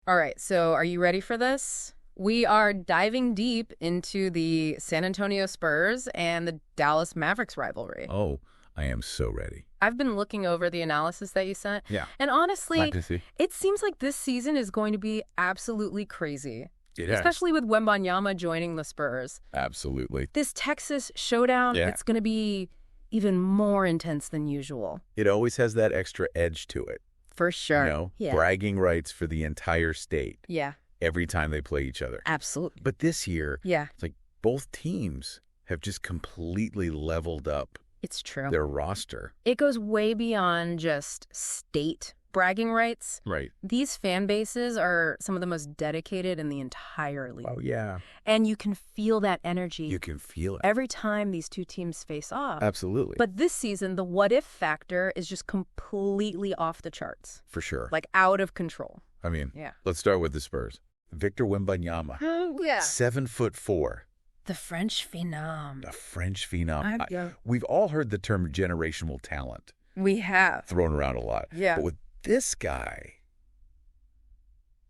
All right, so are you ready for this? We are diving deep into the San Antonio Spurs and the Dallas Mavericks rivalry. Oh, I am so ready. I've been looking over the analysis that you sent. Yeah. And honestly, Glad to see. it seems like this season is going to be absolutely crazy. It is. Especially with Wembanyama joining the Spurs. Absolutely. This Texas showdown, it's going to be even more intense than usual. It always has that extra edge to it. For sure. You know, Yeah. bragging rights for the entire state. Yeah. Every time they play each other. Absolutely. But this year, Yeah. it's like both teams have just completely leveled up It's true. their roster. It goes way beyond just state bragging rights. Right. These fan bases are some of the most dedicated in the entire league. Oh, yeah. And you can feel that energy You can feel it. every time these two teams face off. Absolutely. But this season, the what-if factor is just completely off the charts. For sure. Like out of control. I mean, Yeah. let's start with the Spurs. Victor Wembanyama. Oh, yeah. 7'4". The French phenom. A French phenom. Yeah. We've all heard the term generational talent We have. thrown around a lot. Yeah. But with this guy,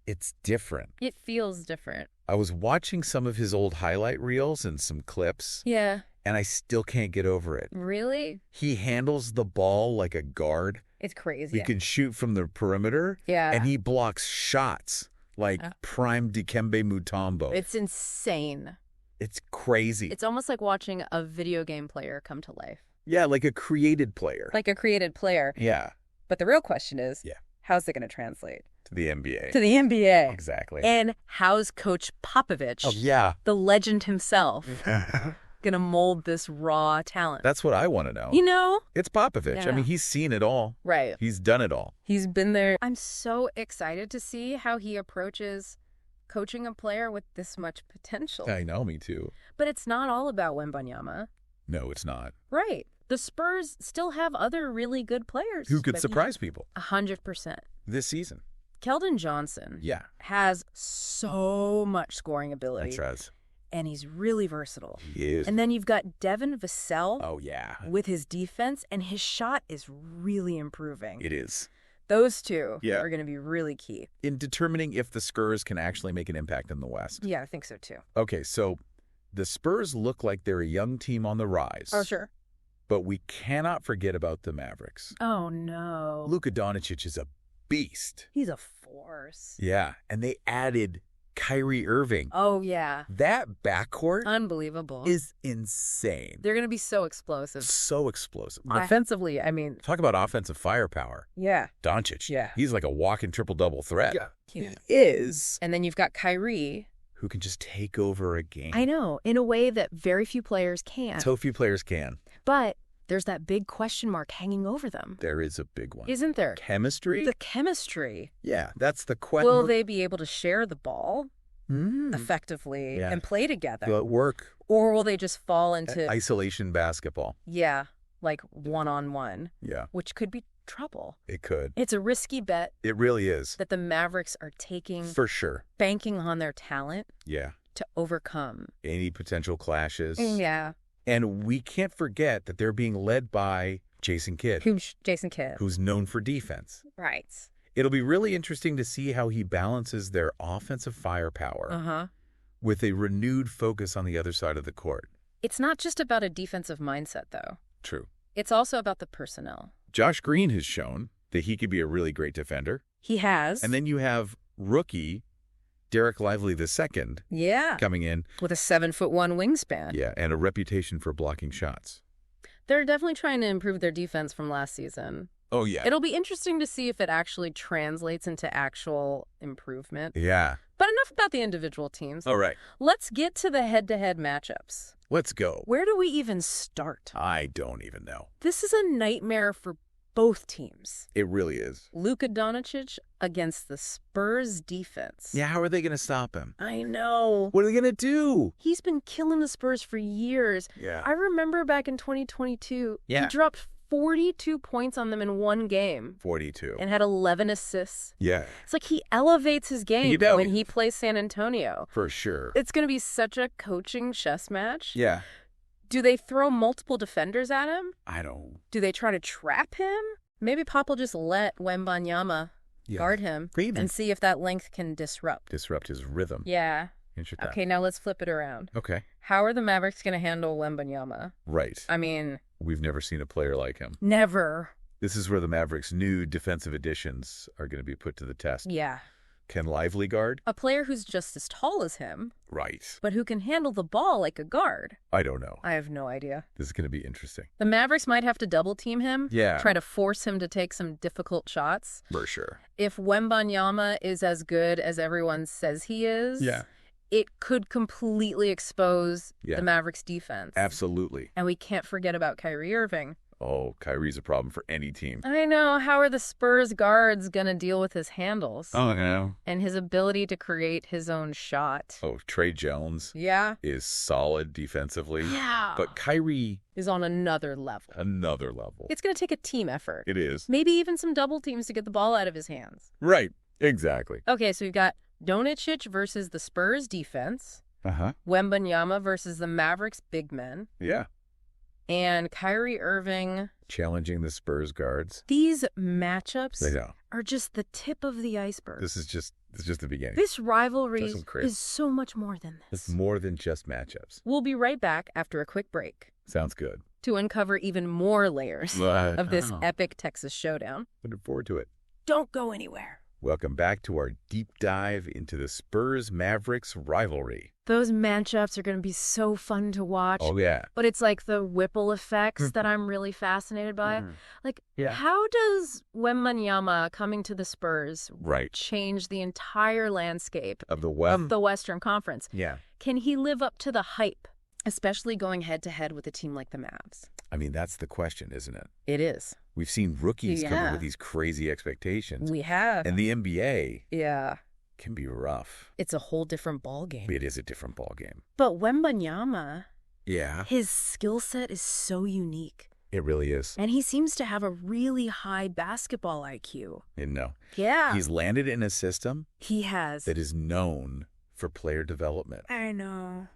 it's different. It feels different. I was watching some of his old highlight reels and some clips, Yeah. and I still can't get over it. Really? He handles the ball like a guard. It's crazy. He can shoot from the perimeter, Yeah. and he blocks shots like prime Dikembe Mutombo. It's insane. It's crazy. It's almost like watching a video game player come to life. Yeah, like a created player. Like a created player. Yeah, But the real question is, how's it going to translate to the NBA. to the NBA? Exactly. And how's Coach Popovich, Oh, yeah. the legend himself, going to mold this raw talent? That's what I want to know. You know? It's Popovich. Yeah. I mean, he's seen it all. Right. He's done it all. He's been there. I'm so excited to see how he approaches coaching a player with this much potential. I know, me too. But it's not all about Wembanyama. No, it's not. Right. The Spurs still have other really good players. Who could but surprise people 100%. this season? Keldon Johnson Yeah, has so much scoring ability. that's right. And he's really versatile. He is. And then you've got Devin Vassell Oh, yeah. with his defense, and his shot is really improving. It is. Those two Yeah. are going to be really key. In determining if the Spurs can actually make an impact in the West. Yeah, I think so too. Okay, so the Spurs look like they're a young team on the rise. Oh, sure. But we cannot forget about the Mavericks. Oh, no. Luka Doncic is a beast. He's a force. Yeah, and they added Kyrie Irving. Oh, yeah. That backcourt Unbelievable. is insane. They're going to be so explosive. So explosive. Offensively, I mean, Talk about offensive firepower. yeah. Doncic. Yeah. He's like a walking triple-double threat. He is. And then you've got Kyrie. Who can just take over a game. I know, in a way that very few players can. So few players can. But there's that big question mark hanging over them. There is a big one. Isn't there? Chemistry? The chemistry. Yeah, that's the question. Will they be able to share the ball Mm. effectively Yeah. and play together? Will it work? Or will they just fall into, Isolation basketball. yeah, like one-on-one, Yeah, which could be trouble. it could. It's a risky bet It really is. that the Mavericks are taking, For sure. banking on their talent Yeah. to overcome. Any potential clashes. Yeah. And we can't forget that they're being led by Jason Kidd, Jason Kidd. who's known for defense. Right. It'll be really interesting to see how he balances their offensive firepower Uh-huh. with a renewed focus on the other side of the court. It's not just about a defensive mindset, though. True. It's also about the personnel. Josh Green has shown that he could be a really great defender. He has. And then you have rookie Derek Lively II yeah, coming in. with a 7'1" wingspan. Yeah, and a reputation for blocking shots. They're definitely trying to improve their defense from last season. Oh, yeah. It'll be interesting to see if it actually translates into actual improvement. Yeah. But enough about the individual teams. All right. Let's get to the head-to-head matchups. Let's go. Where do we even start? I don't even know. This is a nightmare for both teams. It really is. Luka Doncic against the Spurs defense. Yeah, how are they going to stop him? I know. What are they going to do? He's been killing the Spurs for years. Yeah. I remember back in 2022, Yeah. he dropped 42 points on them in one game 42. and had 11 assists. Yeah, It's like he elevates his game He does. when he plays San Antonio. for sure. It's going to be such a coaching chess match. Yeah. Do they throw multiple defenders at him? I don't. Do they try to trap him? Maybe Pop will just let Wembanyama Yeah. guard him, Even. and see if that length can disrupt. Disrupt his rhythm. Yeah. Interesting. Okay, now let's flip it around. Okay. How are the Mavericks going to handle Wembanyama? Right. I mean, We've never seen a player like him. never. This is where the Mavericks' new defensive additions are going to be put to the test. Yeah. Can Lively guard? A player who's just as tall as him, Right. but who can handle the ball like a guard. I don't know. I have no idea. This is going to be interesting. The Mavericks might have to double team him. Yeah. Try to force him to take some difficult shots. For sure. If Wembanyama is as good as everyone says he is, it could completely expose the Mavericks defense. Absolutely. And we can't forget about Kyrie Irving. Oh, Kyrie's a problem for any team. I know. How are the Spurs guards going to deal with his handles? Oh, no. And his ability to create his own shot? Oh, Trey Jones Yeah. is solid defensively. Yeah. But Kyrie, is on another level. another level. It's going to take a team effort. It is. Maybe even some double teams to get the ball out of his hands. Right. Exactly. Okay, so we've got Doncic versus the Spurs defense, Uh-huh. Wembanyama versus the Mavericks big men, Yeah. and Kyrie Irving. Challenging the Spurs guards. These matchups They know. are just the tip of the iceberg. This is just the beginning. This rivalry That's some crazy. is so much more than It's this. more than just matchups. We'll be right back after a quick break Sounds good. to uncover even more layers of this epic Texas showdown. Looking forward to it. Don't go anywhere. Welcome back to our deep dive into the Spurs-Mavericks rivalry. Those matchups are going to be so fun to watch. Oh, yeah. But it's like the ripple effects that I'm really fascinated by. Like, how does Wembanyama coming to the Spurs Right. change the entire landscape Of the West. of the Western Conference? Yeah. Can he live up to the hype, especially going head-to-head with a team like the Mavs? I mean, that's the question, isn't it? It is. We've seen rookies come in Yeah. with these crazy expectations. We have. And the NBA Yeah. can be rough. It's a whole different ballgame. It is a different ballgame. But Wembanyama, Yeah. his skill set is so unique. It really is. And he seems to have a really high basketball IQ. And no. Yeah. He's landed in a system He has. that is known for player development. I know.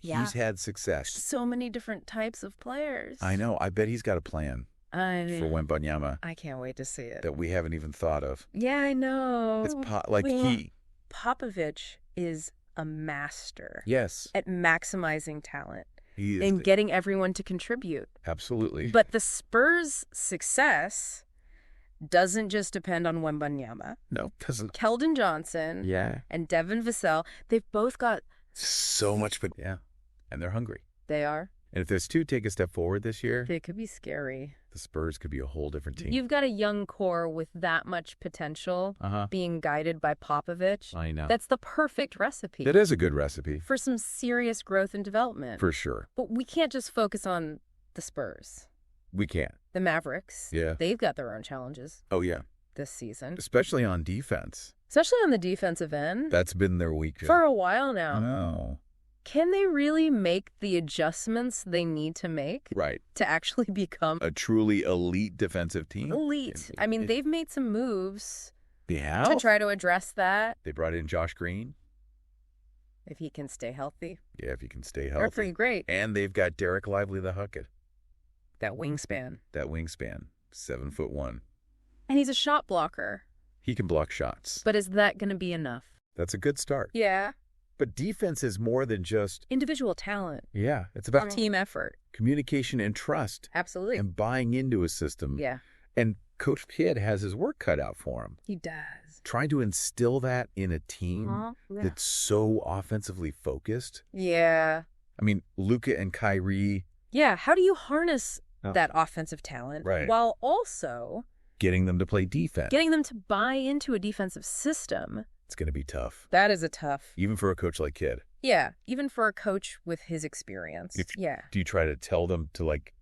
He's had success. So many different types of players. I know. I bet he's got a plan I mean, for Wembanyama I can't wait to see it. that we haven't even thought of. Yeah, I know. It's Popovich is a master Yes, at maximizing talent he is. and getting everyone to contribute. Absolutely. But the Spurs' success doesn't just depend on Wembanyama. No, doesn't. Keldon Johnson and Devin Vassell, they've both got... So much, but yeah. And they're hungry. They are. And if those two take a step forward this year, They could be scary. the Spurs could be a whole different team. You've got a young core with that much potential being guided by Popovich. I know. That's the perfect recipe That is a good recipe. for some serious growth and development. For sure. But we can't just focus on the Spurs. We can't. The Mavericks, Yeah. they've got their own challenges Oh, yeah. this season, Especially on defense. especially on the defensive end. That's been their weakness. For a while I now. know. Can they really make the adjustments they need to make Right. to actually become A truly elite defensive team. elite? I mean, they've made some moves They have. to try to address that. They brought in Josh Green. If he can stay healthy. Yeah, if he can stay They're healthy. pretty great. And they've got Derek Lively the Hucket. That wingspan. That wingspan. 7'1". And he's a shot blocker. He can block shots. But is that going to be enough? That's a good start. Yeah. But defense is more than just... Individual talent. Yeah, it's about Team effort. communication and trust. Absolutely. And buying into a system. Yeah. And Coach Kidd has his work cut out for him. He does. Trying to instill that in a team that's so offensively focused. Yeah. I mean, Luka and Kyrie Yeah. How do you harness that offensive talent while also getting them to play defense? getting them to buy into a defensive system? It's going to be tough. That is a tough. Even for a coach like Kidd. Yeah. Even for a coach with his experience. Yeah. Do you try to tell them to, like,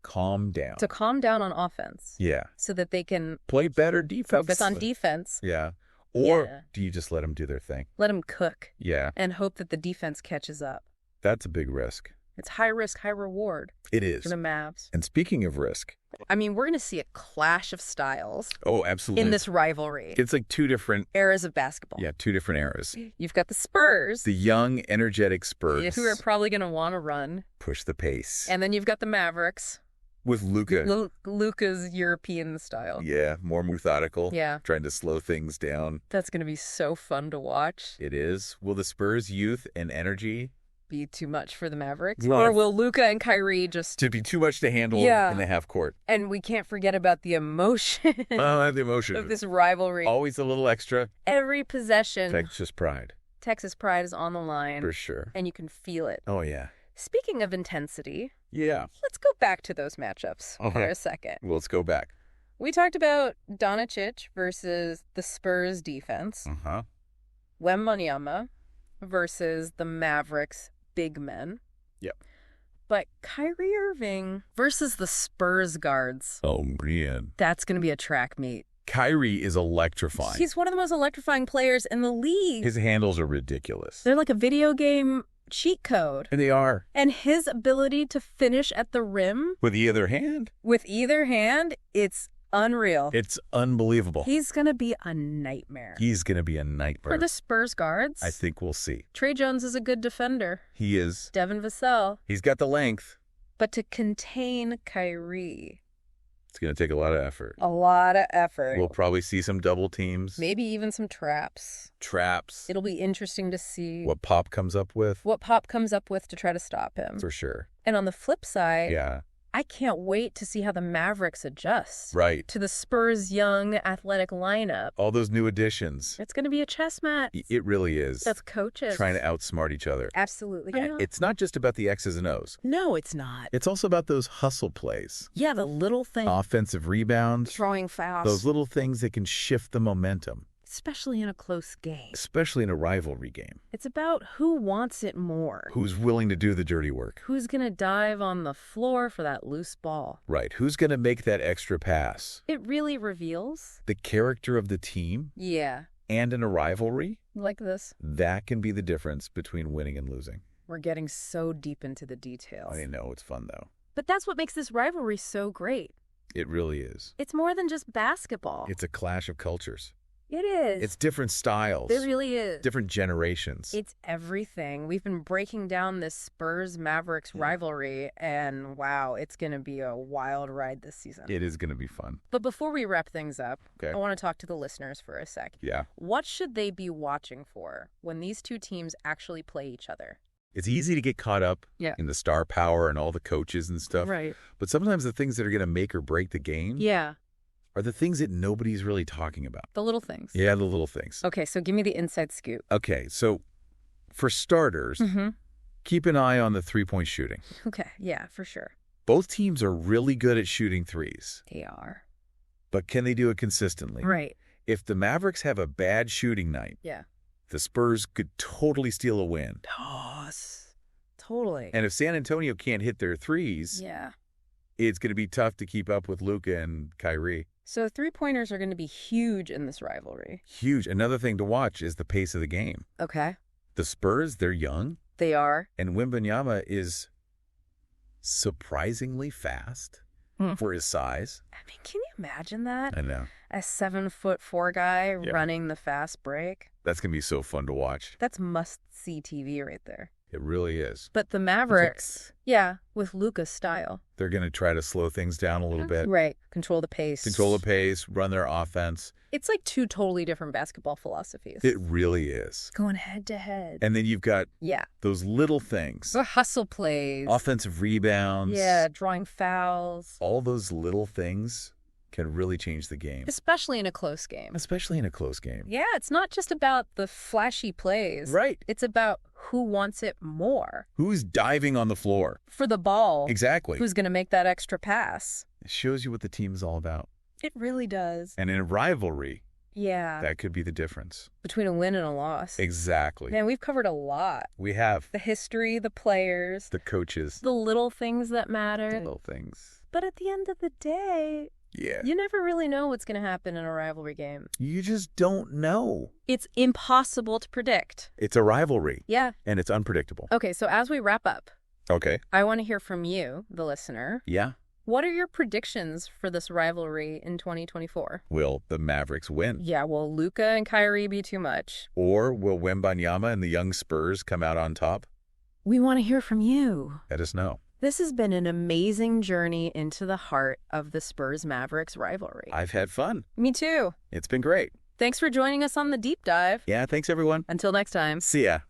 calm down? To calm down on offense. Yeah. So that they can Play better defense. focus on defense. Yeah. Or Yeah. do you just let them do their thing? Let them cook. Yeah. And hope that the defense catches up. That's a big risk. It's high risk, high reward It is. for the Mavs. And speaking of risk. I mean, we're going to see a clash of styles Oh, absolutely. in this rivalry. It's like two different Eras of basketball. eras. You've got the Spurs, The young, energetic Spurs. who are probably going to want to run. push the pace. And then you've got the Mavericks, With Luka. Luka's European style. Yeah, more methodical. Yeah. Trying to slow things down. That's going to be so fun to watch. It is. Will the Spurs' youth and energy be too much for the Mavericks? No. Or will Luka and Kyrie just... to be too much to handle Yeah. in the half court? And we can't forget about the emotion Oh, the emotion. of this rivalry. Always a little extra. Every possession, Texas pride. Texas pride is on the line. For sure. And you can feel it. Oh, yeah. Speaking of intensity, Yeah. let's go back to those matchups for Okay. a second. Well, let's go back. We talked about Doncic versus the Spurs defense. Uh-huh. Wembanyama versus the Mavericks big men. Yep. But Kyrie Irving versus the Spurs guards. Oh, man. That's going to be a track meet. Kyrie is electrifying. He's one of the most electrifying players in the league. His handles are ridiculous. They're like a video game cheat code. And they are. And his ability to finish at the rim With either hand, with either hand, it's unreal. it's unbelievable. He's going to be a nightmare. He's going to be a nightmare. For the Spurs guards, I think we'll see. Trey Jones is a good defender. He is. Devin Vassell. He's got the length. But to contain Kyrie, It's going to take a lot of effort. a lot of effort. We'll probably see some double teams. Maybe even some traps. Traps. It'll be interesting to see What Pop comes up with. what Pop comes up with to try to stop him. For sure. And on the flip side, Yeah. I can't wait to see how the Mavericks adjust Right. to the Spurs' young athletic lineup. All those new additions. It's going to be a chess match. It really is. That's coaches. Trying to outsmart each other. Absolutely. And it's not just about the X's and O's. No, it's not. It's also about those hustle plays. Yeah, the little thing. Offensive rebounds. Throwing fouls. Those little things that can shift the momentum. Especially in a close game. Especially in a rivalry game. It's about who wants it more. Who's willing to do the dirty work? Who's going to dive on the floor for that loose ball? Right. Who's going to make that extra pass? It really reveals. The character of the team Yeah, and in a rivalry, like this. that can be the difference between winning and losing. We're getting so deep into the details. I know it's fun, though. But that's what makes this rivalry so great. It really is. It's more than just basketball. It's a clash of cultures. It is. It's different styles. It really is. Different generations. It's everything. We've been breaking down this Spurs-Mavericks rivalry, and wow, it's going to be a wild ride this season. It is going to be fun. But before we wrap things up, Okay. I want to talk to the listeners for a sec. Yeah. What should they be watching for when these two teams actually play each other? It's easy to get caught up Yeah. in the star power and all the coaches and stuff. Right. But sometimes the things that are going to make or break the game Yeah, are the things that nobody's really talking about. the little things. Yeah, the little things. Okay, so give me the inside scoop. Okay, so for starters, Mm-hmm. keep an eye on the three-point shooting. Okay, yeah, for sure. Both teams are really good at shooting threes, They are. but can they do it consistently? Right. If the Mavericks have a bad shooting night, Yeah. the Spurs could totally steal a win. Toss. Totally. And if San Antonio can't hit their threes, Yeah. it's going to be tough to keep up with Luka and Kyrie. So three-pointers are going to be huge in this rivalry. Huge. Another thing to watch is the pace of the game. Okay. The Spurs, they're young, They are. and Wembanyama is surprisingly fast for his size. I mean, can you imagine that? I know. A 7'4" guy Yeah. running the fast break? That's going to be so fun to watch. That's must-see TV right there. It really is. But the Mavericks, yeah, with Luka's style. They're going to try to slow things down a little bit. Right. Control the pace. Control the pace, run their offense. It's like two totally different basketball philosophies. It really is. Going head to head. And then you've got Yeah. those little things. The hustle plays. Offensive rebounds. Yeah, drawing fouls. All those little things can really change the game. Especially in a close game. Especially in a close game. Yeah, it's not just about the flashy plays. Right. It's about who wants it more. Who's diving on the floor? For the ball. Exactly. Who's going to make that extra pass? It shows you what the team is all about. It really does. And in a rivalry, Yeah. that could be the difference. Between a win and a loss. Exactly. Man, we've covered a lot. We have The history, the players, the coaches, the little things that matter. little things. But at the end of the day, Yeah. you never really know what's going to happen in a rivalry game. You just don't know. It's impossible to predict. It's a rivalry. Yeah. And it's unpredictable. Okay, so as we wrap up, Okay. I want to hear from you, the listener. Yeah. What are your predictions for this rivalry in 2024? Will the Mavericks win? Yeah, will Luka and Kyrie be too much? Or will Wembanyama and the young Spurs come out on top? We want to hear from you. Let us know. This has been an amazing journey into the heart of the Spurs-Mavericks rivalry. I've had fun. Me too. It's been great. Thanks for joining us on the deep dive. Yeah, thanks everyone. Until next time. See ya.